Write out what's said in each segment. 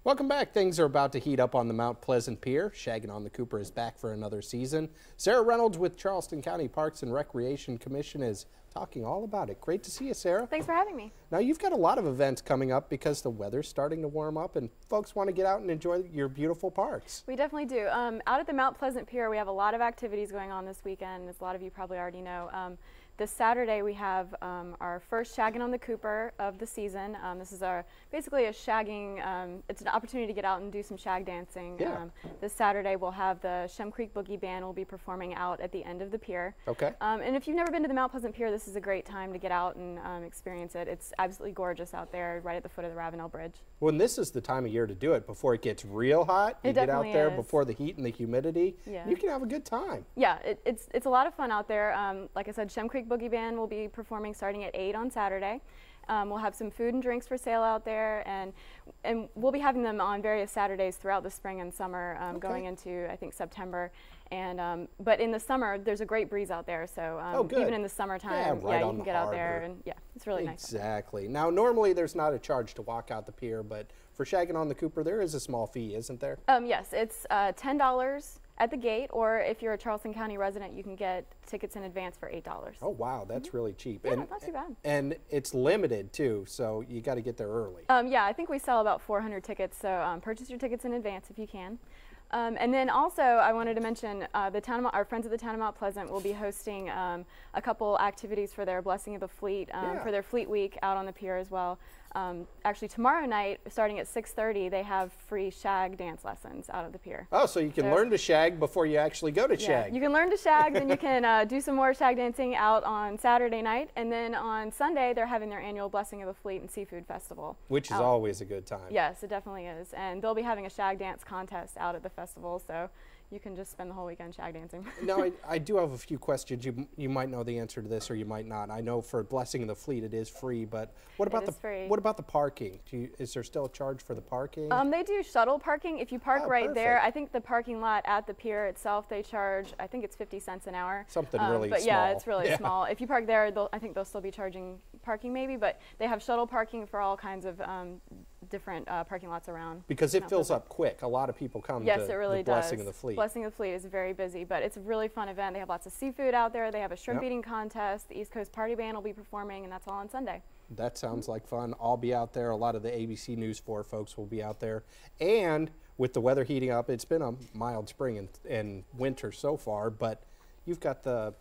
Welcome back. Things are about to heat up on the Mount Pleasant Pier. Shaggin' on the Cooper is back for another season. Sarah Reynolds with Charleston County Parks and Recreation Commission is talking all about it. Great to see you, Sarah. Thanks for having me. Now, you've got a lot of events coming up because the weather's starting to warm up and folks want to get out and enjoy your beautiful parks. We definitely do. Out at the Mount Pleasant Pier, we have a lot of activities going on this weekend, as a lot of you probably already know. This Saturday we have our first Shaggin' on the Cooper of the season. This is basically a shagging, it's an opportunity to get out and do some shag dancing. Yeah. This Saturday we'll have the Shem Creek Boogie Band will be performing out at the end of the pier. Okay. And if you've never been to the Mount Pleasant Pier, this is a great time to get out and experience it. It's absolutely gorgeous out there right at the foot of the Ravenel Bridge. Well, and this is the time of year to do it before it gets real hot. You get out there before the heat and the humidity. Yeah. You can have a good time. Yeah, it's a lot of fun out there. Like I said, Shem Creek Boogie Band will be performing starting at 8 on Saturday. We'll have some food and drinks for sale out there, and we'll be having them on various Saturdays throughout the spring and summer, going into, I think, September. And but in the summer, there's a great breeze out there, so even in the summertime, you can get out there, and it's really nice. Exactly. Now, normally there's not a charge to walk out the pier, but for Shaggin' on the Cooper, there is a small fee, isn't there? Yes, it's $10 at the gate, or if you're a Charleston County resident, you can get tickets in advance for $8. Oh wow, that's really cheap. Yeah, not too bad. And it's limited too, so you got to get there early. Yeah, I think we sell about 400 tickets, so purchase your tickets in advance if you can. And then also, I wanted to mention our friends at the Town of Mount Pleasant will be hosting a couple activities for their Blessing of the Fleet, for their Fleet Week out on the pier as well. Actually, tomorrow night, starting at 6:30, they have free shag dance lessons out at the pier. Oh, so you can learn to shag before you actually go to shag. You can learn to shag, then you can do some more shag dancing out on Saturday night, and then on Sunday, they're having their annual Blessing of the Fleet and Seafood Festival. Which is always a good time. Yes, it definitely is. And they'll be having a shag dance contest out at the festival, so you can just spend the whole weekend shag dancing. Now, I do have a few questions. You might know the answer to this, or you might not. I know for Blessing of the Fleet, it is free, but what about the parking? Is there still a charge for the parking? They do shuttle parking. If you park there, I think the parking lot at the pier itself, they charge, I think it's 50 cents an hour. Something really small. But yeah, it's really small. If you park there, I think they'll still be charging parking maybe, but they have shuttle parking for all kinds of different parking lots around. Because it fills up quick. A lot of people come to the Blessing of the Fleet. Blessing of the Fleet is very busy, but it's a really fun event. They have lots of seafood out there. They have a shrimp eating contest. The East Coast Party Band will be performing, and that's all on Sunday. That sounds like fun. I'll be out there. A lot of the ABC News 4 folks will be out there. And with the weather heating up, it's been a mild spring and winter so far, but you've got the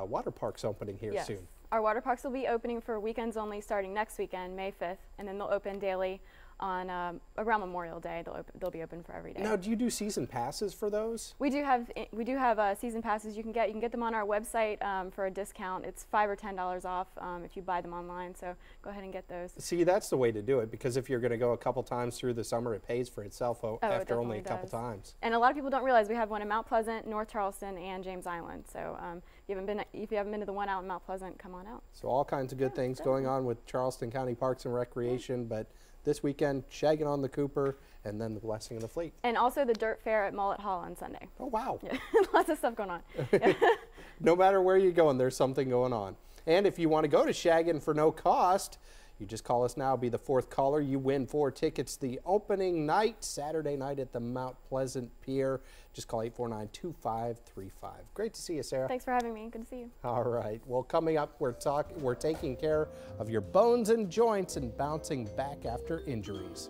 water parks opening here soon. Our water parks will be opening for weekends only starting next weekend, May 5th, and then they'll open daily on around Memorial Day. They'll be open for every day. Now, do you do season passes for those? We do have season passes. You can get them on our website for a discount. It's $5 or $10 off if you buy them online. So go ahead and get those. See, that's the way to do it, because if you're going to go a couple times through the summer, it pays for itself after only a couple times. And a lot of people don't realize we have one in Mount Pleasant, North Charleston, and James Island. So if you haven't been to the one out in Mount Pleasant, come on out. So all kinds of good things going on with Charleston County Parks and Recreation, but this weekend, Shaggin' on the Cooper, and then the Blessing of the Fleet. And also the Dirt Fair at Mullet Hall on Sunday. Oh, wow. Yeah. Lots of stuff going on. No matter where you're going, there's something going on. And if you want to go to Shaggin' for no cost, you just call us now, be the fourth caller. You win 4 tickets the opening night, Saturday night at the Mount Pleasant Pier. Just call 849-2535. Great to see you, Sarah. Thanks for having me. Good to see you. All right. Well, coming up, we're taking care of your bones and joints and bouncing back after injuries.